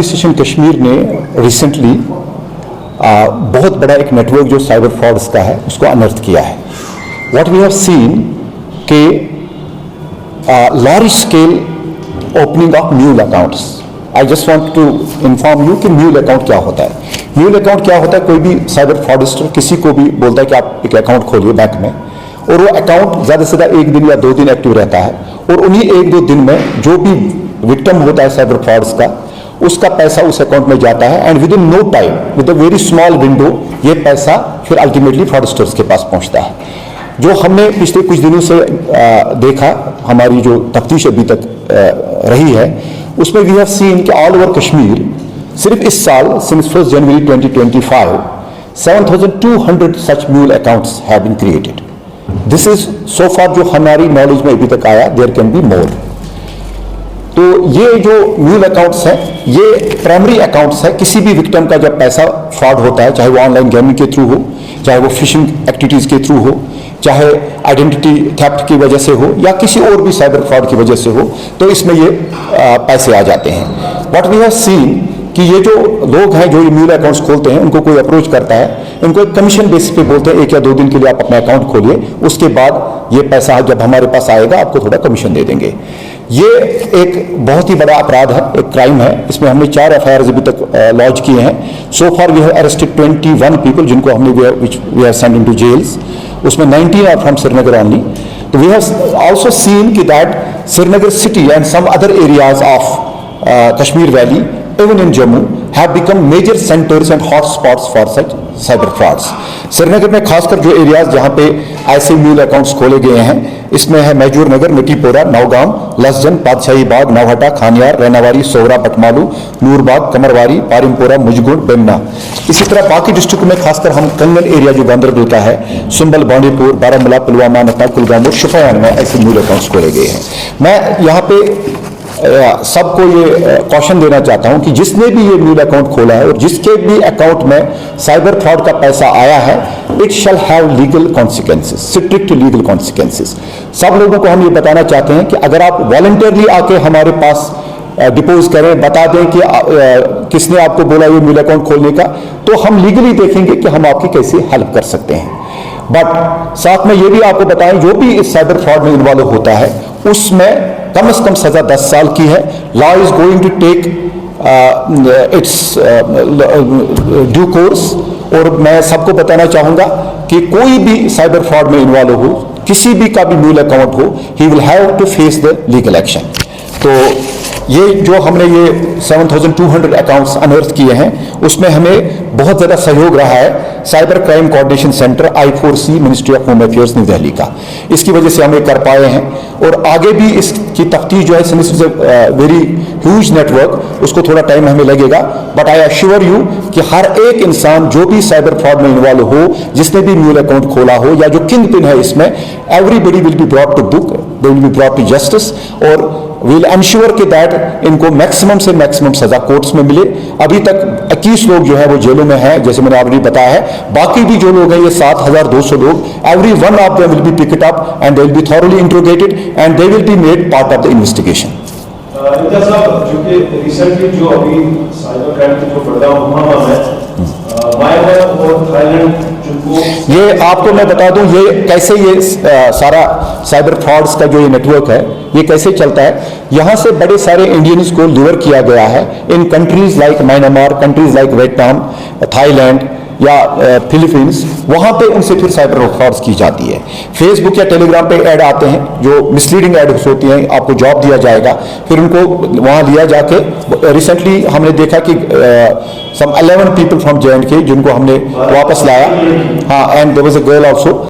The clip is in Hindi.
स्टेशन कश्मीर ने रिसेंटली बहुत बड़ा एक नेटवर्क जो साइबर फ्रॉड्स का है उसको अनर्थ किया है। व्हाट वी हैव सीन के large scale opening of mule accounts. I just want to inform you कि म्यूल अकाउंट क्या होता है। म्यूल अकाउंट क्या होता है, कोई भी साइबर फ्रॉडस्टर किसी को भी बोलता है कि आप एक अकाउंट खोलिए बैंक में, और वो अकाउंट ज़्यादा से ज़्यादा 1 दिन या 2 दिन एक्टिव रहता है, और उन्हीं 1-2 दिन में जो भी विक्टिम होता है साइबर फ्रॉड्स का, उसका पैसा उस अकाउंट में जाता है and with in no time, with a very small window, ये पैसा फिर अल्टीमेटली फ्रॉडस्टर्स के पास पहुंचता है। जो हमने पिछले कुछ दिनों से देखा, हमारी जो तफ्तीश अभी तक रही है, उसमें वी हैव सीन कि ऑल ओवर कश्मीर सिर्फ इस साल since 1 January 2025 7,200 such mule accounts have been created. This is so far जो हमारी नॉलेज में अभी तक आया, देयर कैन बी मोर। तो ये जो म्यूल अकाउंट्स हैं, ये प्राइमरी अकाउंट्स हैं। किसी भी विक्टिम का जब पैसा फ्रॉड होता है, चाहे वो ऑनलाइन गेमिंग के थ्रू हो, चाहे वो फिशिंग एक्टिविटीज के थ्रू हो, चाहे आइडेंटिटी थेफ्ट की वजह से हो, या किसी और भी साइबर फ्रॉड की वजह से हो, तो इसमें ये पैसे आ जाते हैं। व्हाट वी हैव सीन कि ये जो लोग हैं जो ये म्यूल अकाउंट्स खोलते हैं, उनको कोई अप्रोच करता है, इनको एक कमीशन बेसिस पे बोलते हैं 1 या 2 दिन के लिए आप अपना अकाउंट खोलिए, उसके बाद ये पैसा जब हमारे पास आएगा आपको थोड़ा कमीशन दे देंगे। ये एक बहुत ही बड़ा अपराध है, एक क्राइम है। इसमें हमने 4 FIRs अभी तक लॉन्च किए हैं। So far we have arrested 21 people जिनको हमने we have send into jails. उसमें 19 आर फ्रॉम श्रीनगर ओनली। तो वी हैव आल्सो सीन कि that Srinagar city and some other areas of Kashmir valley, even in Jammu, have become major centers and hot spots for such cyber frauds. Srinagar में खासकर जो एरियाज जहां पे ऐसे म्यूल अकाउंट्स खोले गए हैं, इसमें है मैजूर नगर, मिट्टीपोरा, नौगांव, लसजन, पातशाही बाग, नवहटा, खानियार, रैनावारी, सोहरा, बटमालू, नूरबाग, कमरवारी, पारिमपोरा, मुजगुंड, बेमना। इसी तरह बाकी डिस्ट्रिक्ट में खासकर हम कंगन एरिया जो गांधरबल का है, सुंबल, बांडीपुर, बारामूला, पुलवामा, नत्ता, कुलगाम और शोपियान में ऐसे म्यूल अकाउंट्स खोले गए हैं। मैं यहाँ पे सबको ये कॉशन देना चाहता हूं कि जिसने भी ये म्यूल अकाउंट खोला है और जिसके भी अकाउंट में साइबर फ्रॉड का पैसा आया है, it shall have legal consequences, strict legal consequences. सब लोगों को हम ये बताना चाहते हैं कि अगर आप वॉलंटियरली आके हमारे पास डिपोज करें, बता दें कि किसने आपको बोला ये म्यूल अकाउंट खोलने का, तो हम लीगली देखेंगे कि हम आपकी कैसे हेल्प कर सकते हैं। बट साथ में ये भी आपको बताएं, जो भी इस साइबर फ्रॉड में इन्वॉल्व होता है उसमें कम से कम सजा 10 साल की है। Law is going to take its due course. और मैं सबको बताना चाहूंगा कि कोई भी साइबर फ्रॉड में इन्वॉल्व हो, किसी भी का भी म्यूल अकाउंट हो, he will have to face the legal action. तो ये जो हमने ये 7,200 अकाउंट्स अनर्थ किए हैं, उसमें हमें बहुत ज़्यादा सहयोग रहा है cyber crime coordination centre I4C, ministry of home affairs, new Delhi का। इसकी वजह से हम ये कर पाए हैं, और आगे भी इसकी तफ्तीश जो है, since is a very huge network, उसको थोड़ा टाइम हमें लगेगा। बट आई अश्योर यू कि हर एक इंसान जो भी साइबर फ्रॉड में इन्वॉल्व हो, जिसने भी म्यूल अकाउंट खोला हो, या जो किंग पिन है इसमें, everybody will be brought to book, they will be brought to justice, और विल एंश्योर कि दैट इनको मैक्सिमम से मैक्सिमम सजा कोर्ट्स में मिले। अभी तक 21 लोग जो है वो जेलों में हैं, जैसे मैंने ऑलरेडी बताया है। बाकी भी जो लोग हैं, ये 7,200 लोग, every one of them will be picked up and they will be thoroughly interrogated and they will be made part of the investigation. जो कि रिसेंटली जो अभी साइबर क्राइम की जो बढ़ा हुआ है, म्यांमार और थाईलैंड, ये आपको मैं बता दूं ये कैसे ये सारा साइबर फ्रॉड्स का जो ये नेटवर्क है ये कैसे चलता है। यहाँ से बड़े सारे इंडियंस को लूर किया गया है in countries like Myanmar, countries like Vietnam, Thailand या फिलीपींस। वहाँ पे उनसे फिर साइबर फ्रॉड्स की जाती है। फेसबुक या टेलीग्राम पे ऐड आते हैं जो मिसलीडिंग एड्स होती हैं, आपको जॉब दिया जाएगा, फिर उनको वहाँ लिया जाके रिसेंटली हमने देखा कि सम 11 पीपल फ्रॉम J&K जिनको हमने वापस लाया। हाँ, and there was a girl also.